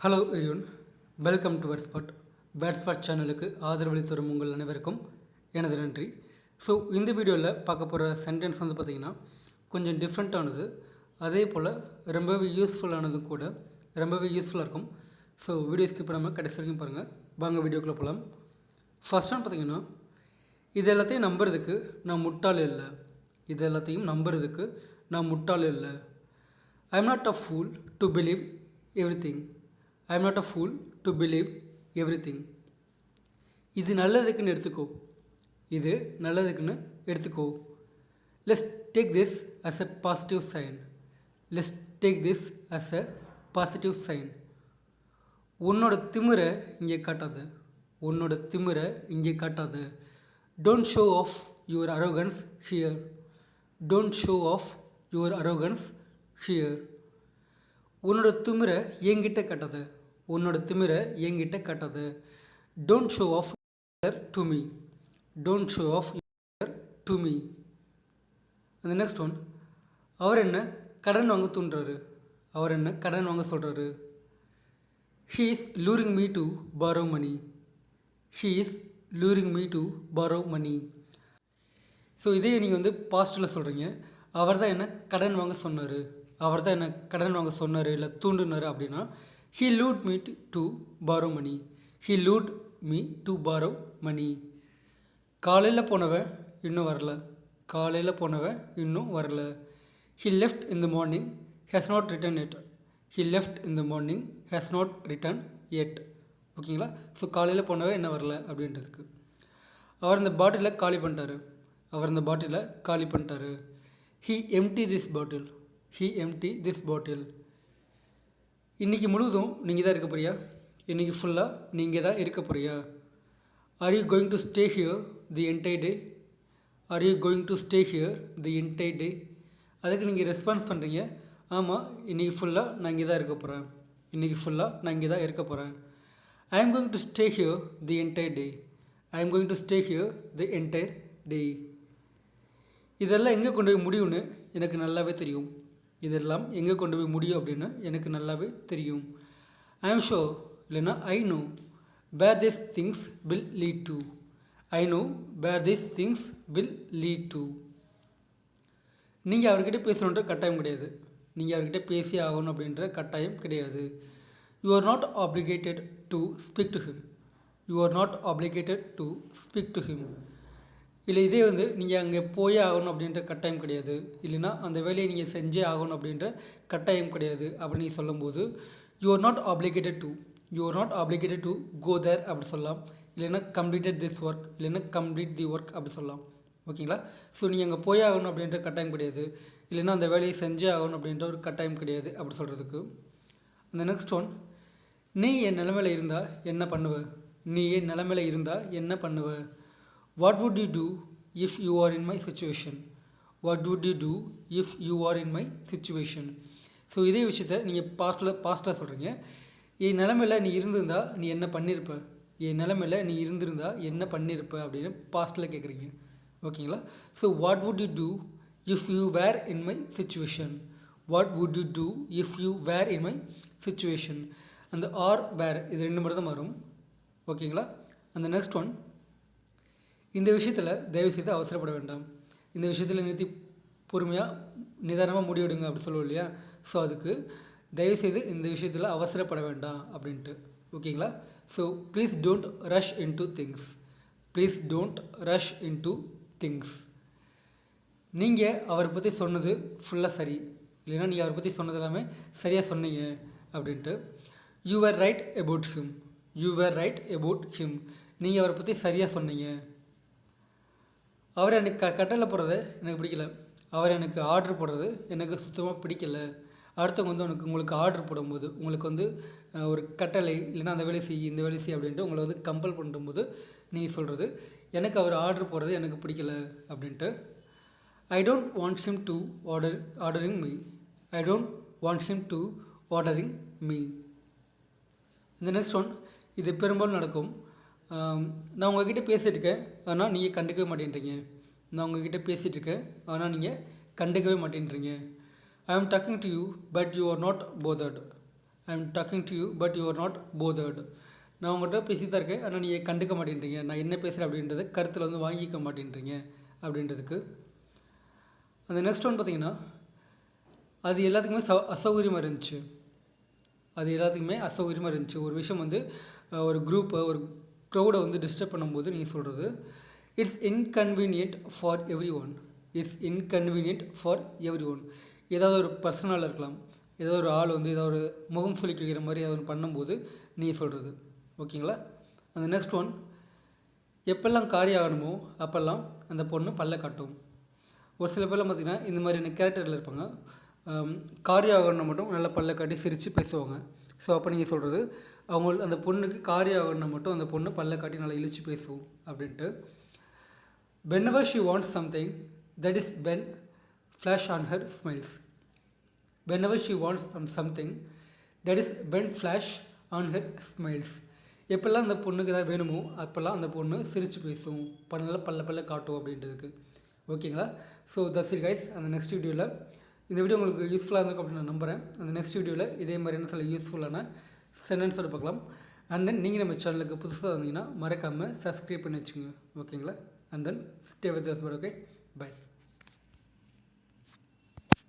Hello எரியோன், welcome to வேர்ட்ஸ்பாட் சேனலுக்கு ஆதரவளித்து வரும் உங்கள் அனைவருக்கும் எனது நன்றி. ஸோ இந்த வீடியோவில் பார்க்க போகிற சென்டென்ஸ் வந்து பார்த்திங்கன்னா கொஞ்சம் டிஃப்ரெண்ட்டானது, அதே போல் ரொம்பவே யூஸ்ஃபுல்லானதும் கூட, ரொம்பவே யூஸ்ஃபுல்லாக இருக்கும். ஸோ வீடியோ ஸ்கிப் பண்ணாமல் கடைசி வரைக்கும் பாருங்கள். வாங்க வீடியோக்குள்ளே போகலாம். ஃபர்ஸ்ட் ஒன் பார்த்திங்கன்னா, இது எல்லாத்தையும் நம்புறதுக்கு நான் முட்டாள் இல்லை. இது எல்லாத்தையும் நம்புறதுக்கு நான் முட்டாள் இல்லை. I am not a pool to believe every thing. I am not a fool to believe everything. இது நல்லதுக்குன்னு எடுத்துக்கோ. இது நல்லதுக்குன்னு எடுத்துக்கோ. Let's take this as a positive sign. Let's take this as a positive sign. உன்னோட திமிரை இங்கே காட்டாத. உன்னோட திமிரை இங்கே காட்டாத. Don't show off your arrogance here. Don't show off your arrogance here. உன்னோட திமிரை என்கிட்ட காட்டாத. உன்னோட திமிரை என்கிட்ட காட்டாத. Don't show off to me. Don't show off to me. அந்த நெக்ஸ்ட் ஒன், அவர் என்ன கடன் வாங்க தூண்டுறாரு. அவர் என்ன கடன் வாங்க சொல்கிறாரு. He is luring me to borrow money. He is luring me to borrow money. So இதே நீங்கள் வந்து பாஸ்டில் சொல்கிறீங்க. அவர் தான் என்ன கடன் வாங்க சொன்னார். அவர் தான் என்ன கடன் வாங்க சொன்னார் இல்லை தூண்டுனார் அப்படின்னா, he lured me to borrow money. He lured me to borrow money. காலையில் போனவன் இன்னும் வரல. காலையில் போனவன் இன்னும் வரல. He left in the morning, has not returned yet. He left in the morning, has not returned yet. ஓகேங்களா? ஸோ காலையில் போனவன் என்ன வரல அப்படின்றதுக்கு. அவர் இந்த பாட்டிலை காலி பண்ணிட்டாரு. அவர் இந்த பாட்டிலை காலி பண்ணிட்டாரு. He emptied this bottle. He emptied this bottle. இன்றைக்கி முழுவதும் நீங்கள் தான் இருக்க போறியா? இன்றைக்கி ஃபுல்லாக நீங்கள் தான் இருக்க போறியா? Are you going to stay here the entire day? Are you going to stay here the entire day? அதுக்கு நீங்கள் ரெஸ்பான்ஸ் பண்ணுறீங்க, ஆமாம் இன்றைக்கி ஃபுல்லாக நான் இங்கே தான் இருக்க போகிறேன். இன்றைக்கி ஃபுல்லாக நான் இங்கே தான் இருக்க போகிறேன். I am going to stay here the entire day. I am going to stay here the entire day. இதெல்லாம் எங்கே கொண்டு போய் முடியும்னு எனக்கு நல்லாவே தெரியும். இதெல்லாம் எங்கே கொண்டு போய் முடியும் அப்படின்னு எனக்கு நல்லாவே தெரியும். ஐ எம் ஷோர் இல்லைன்னா I know where this things will lead to. I know where this things will lead to. நீங்கள் அவர்கிட்ட பேசணுன்ற கட்டாயம் கிடையாது. நீங்கள் அவர்கிட்ட பேசி ஆகணும் அப்படின்ற கட்டாயம் கிடையாது. You are not obligated to speak to him. You are not obligated to speak to him. இல்லை இதே வந்து நீங்கள் அங்கே போயே ஆகணும் அப்படின்ற கட்டாயம் கிடையாது. இல்லைன்னா அந்த வேலையை நீங்கள் செஞ்சே ஆகணும் அப்படின்ற கட்டாயம் கிடையாது அப்படின்னு நீங்கள் சொல்லும்போது, you are not obligated to, you are not obligated to go there அப்படி சொல்லலாம். இல்லைன்னா கம்ப்ளீட்டட் திஸ் ஒர்க், இல்லைன்னா கம்ப்ளீட் தி ஒர்க் அப்படி சொல்லலாம். ஓகேங்களா? ஸோ நீங்கள் அங்கே போயே ஆகணும் அப்படின்ற கட்டாயம் கிடையாது. இல்லைன்னா அந்த வேலையை செஞ்சே ஆகணும் அப்படின்ற ஒரு கட்டாயம் கிடையாது அப்படி சொல்கிறதுக்கு. அந்த நெக்ஸ்ட் ஒன், நீ என் நிலைமையில் இருந்தால் என்ன பண்ணுவ? நீ என் நிலைமையில் இருந்தால் என்ன பண்ணுவ? What would you do if you are in my situation? What would you do if you are in my situation? So இதே விஷயத்த நீங்கள் பாஸ்ட்டில் சொல்கிறீங்க. என் நிலமையில் நீ இருந்திருந்தா நீ என்ன பண்ணியிருப்ப? என் நிலமையில் நீ இருந்திருந்தா என்ன பண்ணியிருப்ப அப்படின்னு பாஸ்ட்டில் கேட்குறீங்க. ஓகேங்களா? So what would you do if you were in my situation? What would you do if you were in my situation? அந்த ஆர் வேர் இது ரெண்டு மட்டும் தான் வரும். ஓகேங்களா? அந்த நெக்ஸ்ட் ஒன், இந்த விஷயத்தில் தயவுசெய்து அவசரப்பட வேண்டாம். இந்த விஷயத்தில் நிறுத்தி பொறுமையாக நிதானமாக முடிவெடுங்க அப்படி சொல்லுவோம் இல்லையா? ஸோ அதுக்கு தயவுசெய்து இந்த விஷயத்தில் அவசரப்பட வேண்டாம் அப்படின்ட்டு. ஓகேங்களா? So please don't rush into things. Please don't rush into things. நீங்கள் அவரை பற்றி சொன்னது ஃபுல்லாக சரி, இல்லைன்னா நீங்கள் அவரை பற்றி சொன்னது எல்லாமே சரியாக சொன்னீங்க அப்படின்ட்டு. You were right about him. You were right about him. நீங்கள் அவரை பற்றி சரியாக சொன்னீங்க. அவர் எனக்கு கட்டளை போடுறது எனக்கு பிடிக்கல. அவர் எனக்கு ஆர்டர் போடுறது எனக்கு சுத்தமாக பிடிக்கல. அடுத்தவங்க வந்து உங்களுக்கு ஆர்டர் போடும்போது, உங்களுக்கு வந்து ஒரு கட்டளை இல்லைன்னா அந்த வேலை செய் இந்த வேலை செய் அப்படின்ட்டு உங்களை வந்து கம்பல் பண்ணும்போது நீங்கள் சொல்கிறது, எனக்கு அவர் ஆர்டர் போடுறது எனக்கு பிடிக்கல அப்படின்ட்டு. I don't want him to ordering me. I don't want him to ordering me. இந்த நெக்ஸ்ட் ஒன், இது பெரும்பாலும் நடக்கும். நான் உங்கள்கிட்ட பேசிகிட்ருக்கேன், ஆனால் நீங்கள் கண்டுக்கவே மாட்டேன்றீங்க. நான் உங்கள்கிட்ட பேசிகிட்ருக்கேன், ஆனால் நீங்கள் கண்டுக்கவே மாட்டேன்றீங்க. I am talking to you but you are not bothered. I am talking to you but you are not bothered. நான் உங்கள்கிட்ட பேசி தான் இருக்கேன், ஆனால் நீங்கள் கண்டுக்க மாட்டேன்றீங்க. நான் என்ன பேசுகிறேன் அப்படின்றத கருத்தில் வந்து வாங்கிக்க மாட்டேன்றீங்க அப்படின்றதுக்கு. அந்த நெக்ஸ்ட் ஒன் பார்த்தீங்கன்னா, அது எல்லாத்துக்குமே அசௌகரியமாக இருந்துச்சு. அது எல்லாத்துக்குமே அசௌகரியமாக இருந்துச்சு. ஒரு விஷயம் வந்து ஒரு குரூப்பை ஒரு க்ரௌடை வந்து டிஸ்டர்ப் பண்ணும்போது நீங்கள் சொல்கிறது it's inconvenient for every one. It's inconvenient for every one. ஏதாவது ஒரு பர்சனலாக இருக்கலாம், ஏதாவது ஒரு ஆள் வந்து ஏதாவது ஒரு முகம் சுளிக்க வைக்கிற மாதிரி ஏதாவது ஒன்று பண்ணும்போது நீங்கள் சொல்கிறது. ஓகேங்களா? அந்த நெக்ஸ்ட் ஒன், எப்பெல்லாம் காரியம் ஆகணுமோ அப்போல்லாம் அந்த பொண்ணு பல்ல காட்டும். ஒரு சில பேர்லாம் பார்த்திங்கன்னா இந்த மாதிரியான கேரக்டரில் இருப்பாங்க. காரியம் ஆகணும்னா மட்டும் நல்லா பல்ல காட்டி சிரித்து பேசுவாங்க. ஸோ அப்போ நீங்கள் சொல்கிறது அந்த பொண்ணுக்கு காரியம் ஆகணும்னா மட்டும் அந்த பொண்ணு பல்ல காட்டி நல்லா இழிச்சு பேசும் அப்படின்ட்டு. whenever she wants something, that is when flash on her smiles. whenever she wants something, that is when flash on her smiles. எப்போல்லாம் அந்த பொண்ணுக்கு எதாவது வேணுமோ அப்போல்லாம் அந்த பொண்ணு சிரித்து பேசும், நல்லா பல்ல காட்டும் அப்படின்றதுக்கு. ஓகேங்களா? So that's it guys. அந்த நெக்ஸ்ட் வீடியோவில் இந்த வீடியோ உங்களுக்கு யூஸ்ஃபுல்லாக இருக்கும் அப்படின்னு நான் நம்புகிறேன். அந்த நெக்ஸ்ட் வீடியோவில் இதே மாதிரியான சில யூஸ்ஃபுல்லான சென்டென்ஸோடு பார்க்கலாம். அண்ட் தென் நீங்கள் நம்ம சேனலுக்கு புதுசாக இருந்தீங்கன்னா மறக்காமல் சப்ஸ்கிரைப் பண்ணி வச்சுங்க. ஓகேங்களா? And then stay with us. Okay, by.